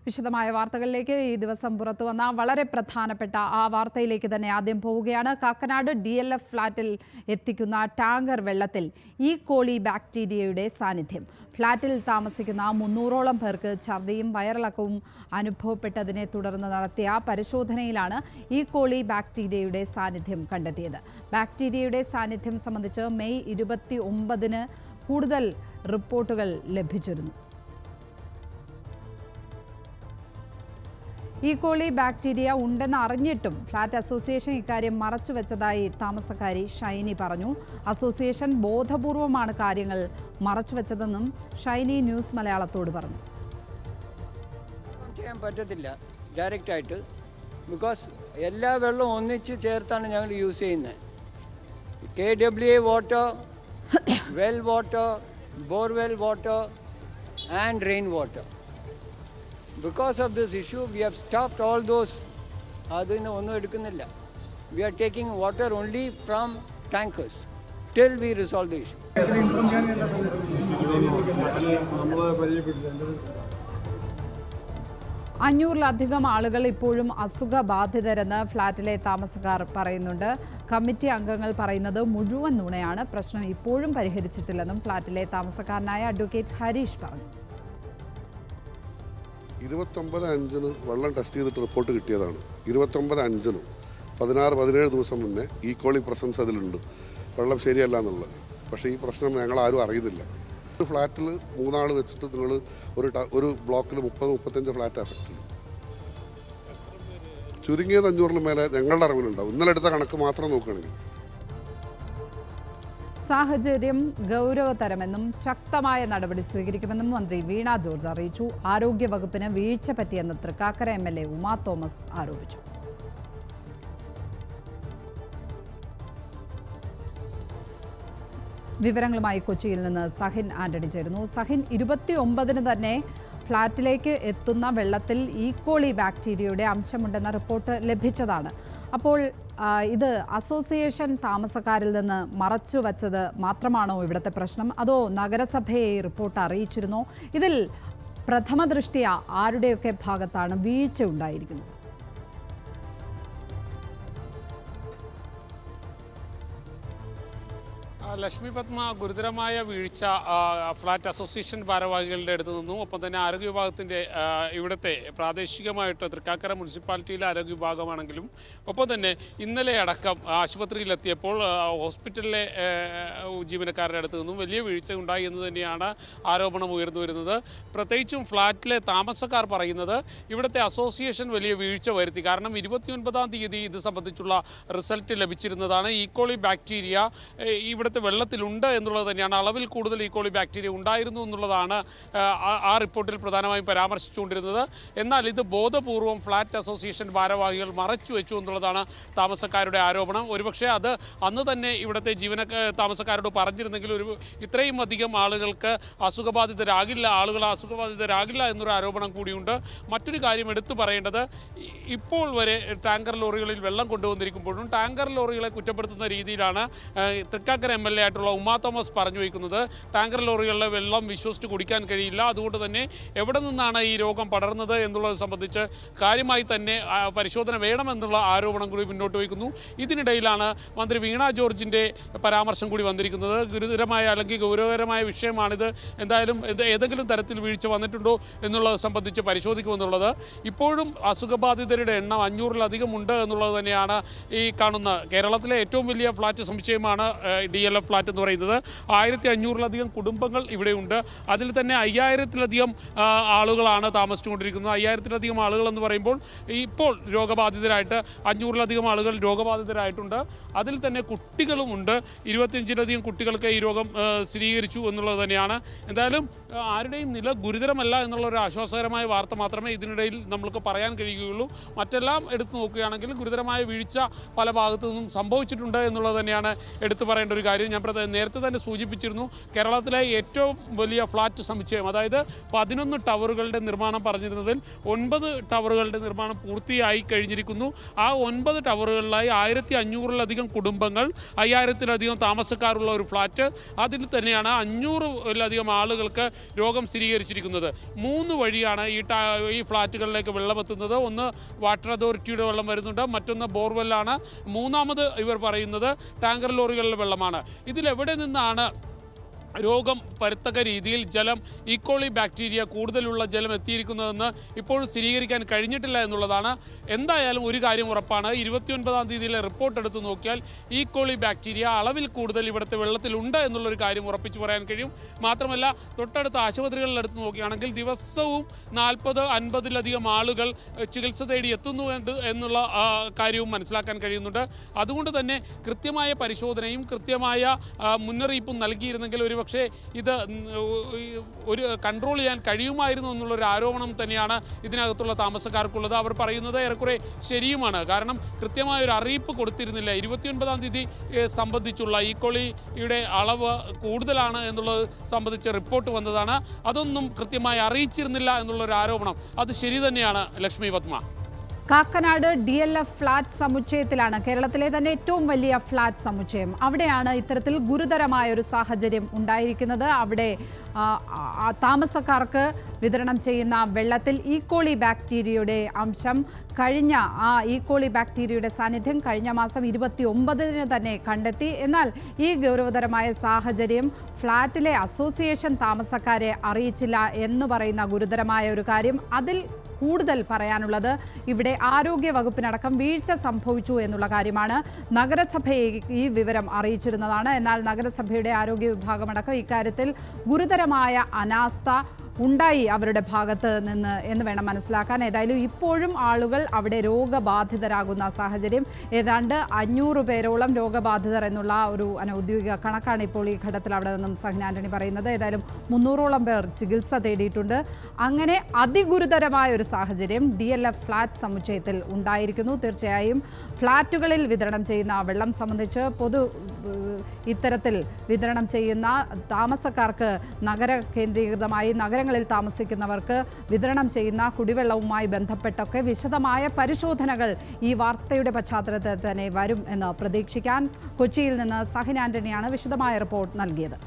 വിശദമായ വാർത്തകളിലേക്ക് ഈ ദിവസം പുറത്തു വന്ന വളരെ പ്രധാനപ്പെട്ട ആ വാർത്തയിലേക്ക് തന്നെ ആദ്യം പോവുകയാണ്. കാക്കനാട് DLF ഫ്ളാറ്റിൽ എത്തിക്കുന്ന ടാങ്കർ വെള്ളത്തിൽ ഈ കോളി ബാക്ടീരിയയുടെ സാന്നിധ്യം. ഫ്ളാറ്റിൽ താമസിക്കുന്ന 300ഓളം പേർക്ക് ഛർദിയും വയറിളക്കവും അനുഭവപ്പെട്ടതിനെ തുടർന്ന് നടത്തിയ പരിശോധനയിലാണ് ഈ കോളി ബാക്ടീരിയയുടെ സാന്നിധ്യം കണ്ടെത്തിയത്. ബാക്ടീരിയയുടെ സാന്നിധ്യം സംബന്ധിച്ച് മെയ് 29-ന് കൂടുതൽ റിപ്പോർട്ടുകൾ ലഭിച്ചിരുന്നു. ഈ കോളി ബാക്ടീരിയ ഉണ്ടെന്ന് അറിഞ്ഞിട്ടും ഫ്ളാറ്റ് അസോസിയേഷൻ ഇക്കാര്യം മറച്ചുവെച്ചതായി താമസക്കാരി ഷൈനി പറഞ്ഞു. അസോസിയേഷൻ ബോധപൂർവമാണ് കാര്യങ്ങൾ മറച്ചുവെച്ചതെന്നും ഷൈനി ന്യൂസ് മലയാളത്തോട് പറഞ്ഞു. ചെയ്യാൻ പറ്റത്തില്ല ഡയറക്റ്റായിട്ട്, ബിക്കോസ് എല്ലാ വെള്ളവും ഒന്നിച്ച് ചേർത്താണ് ഞങ്ങൾ യൂസ് ചെയ്യുന്നത്. KWA water, well water, borewell water and rain water. Because of this issue, we have stopped all those. Adina onnu edukunnilla. We are taking water only from tankers till we resolve the issue. 500-ലധികം ആളുകൾ ഇപ്പോഴും അസുഖബാധിതരെന്ന് ഫ്ളാറ്റിലെ താമസക്കാർ പറയുന്നുണ്ട്. Committee അംഗങ്ങൾ പറയുന്നത് മുഴുവൻ നുണയാണ്. പ്രശ്നം ഇപ്പോഴും പരിഹരിച്ചിട്ടില്ലെന്നും ഫ്ളാറ്റിലെ താമസക്കാരനായ അഡ്വക്കേറ്റ് ഹരീഷ് പറഞ്ഞു. 29/5 വെള്ളം ടെസ്റ്റ് ചെയ്തിട്ട് റിപ്പോർട്ട് കിട്ടിയതാണ്. 29/5 16-17 ദിവസം മുന്നേ ഈ കോളി പ്രസൻസ് അതിലുണ്ട്, വെള്ളം ശരിയല്ല എന്നുള്ളത്. പക്ഷേ ഈ പ്രശ്നം ഞങ്ങളാരും അറിയുന്നില്ല. ഒരു ഫ്ലാറ്റിൽ 3 ആൾ വെച്ചിട്ട് നിങ്ങൾ ഒരു ബ്ലോക്കിൽ 30-35 ഫ്ലാറ്റ് എഫക്റ്റ് ഉണ്ട്. ചുരുങ്ങിയത് 500-ന് മേലെ ഞങ്ങളുടെ അറിവിലുണ്ടാവും, ഇന്നലെ എടുത്ത കണക്ക് മാത്രം നോക്കുകയാണെങ്കിൽ. സാഹചര്യം ഗൗരവതരമെന്നും ശക്തമായ നടപടി സ്വീകരിക്കുമെന്നും മന്ത്രി വീണ ജോർജ് അറിയിച്ചു. ആരോഗ്യവകുപ്പിന് വീഴ്ച പറ്റിയെന്ന് തൃക്കാക്കര MLA ഉമാ തോമസ് ആരോപിച്ചു. വിവരങ്ങളുമായി കൊച്ചിയിൽ നിന്ന് സഹിൻ ആന്റണി ചേരുന്നു. സഹിൻ, 29-ന് തന്നെ ഫ്ളാറ്റിലേക്ക് എത്തുന്ന വെള്ളത്തിൽ ഈ കോളി ബാക്ടീരിയയുടെ അംശമുണ്ടെന്ന റിപ്പോർട്ട് ലഭിച്ചതാണ്. അപ്പോൾ ഇത് അസോസിയേഷൻ താമസക്കാരിൽ നിന്ന് മറച്ചു വച്ചത് മാത്രമാണോ ഇവിടുത്തെ പ്രശ്നം, അതോ നഗരസഭയെ റിപ്പോർട്ട് അറിയിച്ചിരുന്നോ? ഇതിൽ പ്രഥമ ദൃഷ്ട്യാ ആരുടെയൊക്കെ ഭാഗത്താണ് വീഴ്ച ഉണ്ടായിരിക്കുന്നത്? ലക്ഷ്മി പത്മ, ഗുരുതരമായ വീഴ്ച ഫ്ളാറ്റ് അസോസിയേഷൻ ഭാരവാഹികളുടെ അടുത്ത് നിന്നും ഒപ്പം തന്നെ ആരോഗ്യ വിഭാഗത്തിൻ്റെ ഇവിടുത്തെ പ്രാദേശികമായിട്ട് തൃക്കാക്കര മുനിസിപ്പാലിറ്റിയിലെ ആരോഗ്യ വിഭാഗമാണെങ്കിലും ഒപ്പം തന്നെ ഇന്നലെ അടക്കം ആശുപത്രിയിലെത്തിയപ്പോൾ ഹോസ്പിറ്റലിലെ ജീവനക്കാരുടെ അടുത്ത് നിന്നും വലിയ വീഴ്ച ഉണ്ടായി എന്ന് തന്നെയാണ് ആരോപണം ഉയർന്നു വരുന്നത്. പ്രത്യേകിച്ചും ഫ്ളാറ്റിലെ താമസക്കാർ പറയുന്നത് ഇവിടുത്തെ അസോസിയേഷൻ വലിയ വീഴ്ച വരുത്തി. കാരണം 29-ാം തീയതി ഇത് സംബന്ധിച്ചുള്ള റിസൾട്ട് ലഭിച്ചിരുന്നതാണ്. ഈ കോളി ബാക്ടീരിയ ഇവിടുത്തെ വെള്ളത്തിലുണ്ട് എന്നുള്ളത് തന്നെയാണ്. അളവിൽ കൂടുതൽ ഈ കോളി ബാക്ടീരിയ ഉണ്ടായിരുന്നു എന്നുള്ളതാണ് ആ റിപ്പോർട്ടിൽ പ്രധാനമായും പരാമർശിച്ചുകൊണ്ടിരുന്നത്. എന്നാൽ ഇത് ബോധപൂർവം ഫ്ളാറ്റ് അസോസിയേഷൻ ഭാരവാഹികൾ മറച്ചു വെച്ചു എന്നുള്ളതാണ് താമസക്കാരുടെ ആരോപണം. ഒരുപക്ഷെ അത് അന്ന് തന്നെ ഇവിടുത്തെ താമസക്കാരോട് പറഞ്ഞിരുന്നെങ്കിൽ ഇത്രയും അധികം ആളുകൾ അസുഖബാധിതരാകില്ല എന്നൊരു ആരോപണം കൂടിയുണ്ട്. മറ്റൊരു കാര്യം എടുത്തു പറയേണ്ടത്, ഇപ്പോൾ വരെ ടാങ്കർ ലോറികളിൽ വെള്ളം കൊണ്ടുവന്നിരിക്കുമ്പോഴും ടാങ്കർ ലോറികളെ കുറ്റപ്പെടുത്തുന്ന രീതിയിലാണ് തൃക്കാക്കര MLA ആയിട്ടുള്ള ഉമാ തോമസ് പറഞ്ഞു വയ്ക്കുന്നത്. ടാങ്കർ ലോറികളിലെ വെള്ളം വിശ്വസിച്ച് കുടിക്കാൻ കഴിയില്ല, അതുകൊണ്ട് തന്നെ എവിടെ നിന്നാണ് ഈ രോഗം പടർന്നത് എന്നുള്ളത് സംബന്ധിച്ച് കാര്യമായി തന്നെ പരിശോധന വേണമെന്നുള്ള ആരോപണം കൂടി മുന്നോട്ട് വയ്ക്കുന്നു. ഇതിനിടയിലാണ് മന്ത്രി വീണ ജോർജിൻ്റെ പരാമർശം കൂടി വന്നിരിക്കുന്നത്. ഗുരുതരമായ അല്ലെങ്കിൽ ഗൗരവകരമായ വിഷയമാണിത്, എന്തായാലും ഏതെങ്കിലും തരത്തിൽ വീഴ്ച വന്നിട്ടുണ്ടോ എന്നുള്ളത് സംബന്ധിച്ച് പരിശോധിക്കുമെന്നുള്ളത്. ഇപ്പോഴും അസുഖബാധിതരുടെ എണ്ണം 500-ലധികം ഉണ്ട് എന്നുള്ളത് തന്നെയാണ് ഈ കാണുന്ന കേരളത്തിലെ ഏറ്റവും വലിയ ഫ്ളാറ്റ് സമുച്ചയമാണ് DLF ഫ്ളാറ്റ് എന്ന് പറയുന്നത്. 1500-ലധികം കുടുംബങ്ങൾ ഇവിടെയുണ്ട്. അതിൽ തന്നെ 5000-ലധികം ആളുകളാണ് താമസിച്ചുകൊണ്ടിരിക്കുന്നത്. 5000-ലധികം ആളുകൾ എന്ന് പറയുമ്പോൾ ഇപ്പോൾ രോഗബാധിതരായിട്ട് 500-ലധികം ആളുകൾ രോഗബാധിതരായിട്ടുണ്ട്. അതിൽ തന്നെ കുട്ടികളുമുണ്ട്. 25-ലധികം കുട്ടികൾക്ക് ഈ രോഗം സ്ഥിരീകരിച്ചു എന്നുള്ളത് തന്നെയാണ്. എന്തായാലും ആരുടെയും നില ഗുരുതരമല്ല എന്നുള്ളൊരു ആശ്വാസകരമായ വാർത്ത മാത്രമേ ഇതിനിടയിൽ നമ്മൾക്ക് പറയാൻ കഴിയുകയുള്ളൂ. മറ്റെല്ലാം എടുത്തു നോക്കുകയാണെങ്കിൽ ഗുരുതരമായ വീഴ്ച പല ഭാഗത്തു നിന്നും സംഭവിച്ചിട്ടുണ്ട് എന്നുള്ളത് തന്നെയാണ് എടുത്തു പറയേണ്ട ഒരു കാര്യം. ഞാൻ നേരത്തെ തന്നെ സൂചിപ്പിച്ചിരുന്നു, കേരളത്തിലെ ഏറ്റവും വലിയ ഫ്ലാറ്റ് സമുച്ചയം, അതായത് 11 ടവറുകളുടെ നിർമ്മാണം പറഞ്ഞിരുന്നതിൽ 9 ടവറുകളുടെ നിർമ്മാണം പൂർത്തിയായി കഴിഞ്ഞിരിക്കുന്നു. ആ 9 ടവറുകളിലായി 1500-ലധികം കുടുംബങ്ങൾ, 5000-ലധികം താമസക്കാരുള്ള ഒരു ഫ്ലാറ്റ്. അതിൽ തന്നെയാണ് 500-ലധികം ആളുകൾക്ക് രോഗം സ്ഥിരീകരിച്ചിരിക്കുന്നത്. 3 വഴിയാണ് ഈ ഫ്ലാറ്റുകളിലേക്ക് വെള്ളമെത്തുന്നത്. ഒന്ന് വാട്ടർ അതോറിറ്റിയുടെ വെള്ളം വരുന്നുണ്ട്, മറ്റൊന്ന് ബോർവെല്ലാണ്, മൂന്നാമത് ഇവർ പറയുന്നത് ടാങ്കർ ലോറികളിലെ വെള്ളമാണ്. ഇതിലെവിടെ നിന്നാണ് രോഗം പരത്തക്ക രീതിയിൽ ജലം ഈക്കോളി ബാക്ടീരിയ കൂടുതലുള്ള ജലം എത്തിയിരിക്കുന്നതെന്ന് ഇപ്പോഴും സ്ഥിരീകരിക്കാൻ കഴിഞ്ഞിട്ടില്ല എന്നുള്ളതാണ്. എന്തായാലും ഒരു കാര്യം ഉറപ്പാണ്, 29-ാം തീയതിയിലെ റിപ്പോർട്ട് എടുത്തു നോക്കിയാൽ ഈക്കോളി ബാക്ടീരിയ അളവിൽ കൂടുതൽ ഇവിടുത്തെ വെള്ളത്തിലുണ്ട് എന്നുള്ളൊരു കാര്യം ഉറപ്പിച്ചു പറയാൻ കഴിയും. മാത്രമല്ല, തൊട്ടടുത്ത ആശുപത്രികളിൽ എടുത്തു നോക്കുകയാണെങ്കിൽ ദിവസവും 40-50-ലധികം ആളുകൾ ചികിത്സ തേടി എത്തുന്നു എന്നുള്ള കാര്യവും മനസ്സിലാക്കാൻ കഴിയുന്നുണ്ട്. അതുകൊണ്ട് തന്നെ കൃത്യമായ പരിശോധനയും കൃത്യമായ മുന്നറിയിപ്പും നൽകിയിരുന്നെങ്കിൽ പക്ഷേ ഇത് ഒരു കൺട്രോൾ ചെയ്യാൻ കഴിയുമായിരുന്നു എന്നുള്ളൊരു ആരോപണം തന്നെയാണ് ഇതിനകത്തുള്ള താമസക്കാർക്കുള്ളത്. അവർ പറയുന്നത് ഏറെക്കുറെ ശരിയുമാണ്. കാരണം കൃത്യമായൊരു അറിയിപ്പ് കൊടുത്തിരുന്നില്ല. 29-ാം തീയതി സംബന്ധിച്ചുള്ള ഈക്കോളിയുടെ അളവ് കൂടുതലാണ് എന്നുള്ളത് സംബന്ധിച്ച് റിപ്പോർട്ട് വന്നതാണ്. അതൊന്നും കൃത്യമായി അറിയിച്ചിരുന്നില്ല എന്നുള്ളൊരു ആരോപണം അത് ശരി തന്നെയാണ്. ലക്ഷ്മി പത്മ, കാക്കനാട് DLF ഫ്ലാറ്റ് സമുച്ചയത്തിലാണ്, കേരളത്തിലെ തന്നെ ഏറ്റവും വലിയ ഫ്ലാറ്റ് സമുച്ചയം. അവിടെയാണ് ഇത്തരത്തിൽ ഗുരുതരമായ ഒരു സാഹചര്യം ഉണ്ടായിരിക്കുന്നത്. അവിടെ താമസക്കാർക്ക് വിതരണം ചെയ്യുന്ന വെള്ളത്തിൽ ഈക്കോളി ബാക്ടീരിയയുടെ അംശം ഈക്കോളി ബാക്ടീരിയയുടെ സാന്നിധ്യം കഴിഞ്ഞ മാസം 29-ന് തന്നെ കണ്ടെത്തി. എന്നാൽ ഈ ഗൗരവതരമായ സാഹചര്യം ഫ്ലാറ്റിലെ അസോസിയേഷൻ താമസക്കാരെ അറിയിച്ചില്ല എന്ന് പറയുന്ന ഗുരുതരമായ ഒരു കാര്യം. അതിൽ കൂടുതൽ പറയാനുള്ളത് ഇവിടെ ആരോഗ്യ വകുപ്പിനടക്കം വീഴ്ച സംഭവിച്ചു എന്നുള്ള കാര്യമാണ്. നഗരസഭയെ ഈ വിവരം അറിയിച്ചിരുന്നതാണ്. എന്നാൽ നഗരസഭയുടെ ആരോഗ്യ വിഭാഗമടക്കം ഇക്കാര്യത്തിൽ ഗുരുതരമായ അനാസ്ഥ ഉണ്ടായി അവരുടെ ഭാഗത്ത് നിന്ന് എന്ന് വേണം മനസ്സിലാക്കാൻ. ഏതായാലും ഇപ്പോഴും ആളുകൾ അവിടെ രോഗബാധിതരാകുന്ന സാഹചര്യം. ഏതാണ്ട് 500 പേരോളം രോഗബാധിതർ എന്നുള്ള ഒരു അനൗദ്യോഗിക കണക്കാണ് ഇപ്പോൾ ഈ ഘട്ടത്തിൽ അവിടെ നിന്നും സഹ്ന ആന്റണി പറയുന്നത്. ഏതായാലും 300ഓളം പേർ ചികിത്സ തേടിയിട്ടുണ്ട്. അങ്ങനെ അതിഗുരുതരമായ ഒരു സാഹചര്യം DLF ഫ്ലാറ്റ് സമുച്ചയത്തിൽ ഉണ്ടായിരിക്കുന്നു. തീർച്ചയായും ഫ്ലാറ്റുകളിൽ വിതരണം ചെയ്യുന്ന വെള്ളം സംബന്ധിച്ച് ഇത്തരത്തിൽ വിതരണം ചെയ്യുന്ന താമസക്കാർക്ക് നഗരങ്ങളിൽ താമസിക്കുന്നവർക്ക് വിതരണം ചെയ്യുന്ന കുടിവെള്ളവുമായി ബന്ധപ്പെട്ടൊക്കെ വിശദമായ പരിശോധനകൾ ഈ വാർത്തയുടെ പശ്ചാത്തലത്തിൽ തന്നെ വരും എന്ന് പ്രതീക്ഷിക്കാൻ. കൊച്ചിയിൽ നിന്ന് സഹിൻ ആന്റണിയാണ് വിശദമായ റിപ്പോർട്ട് നൽകിയത്.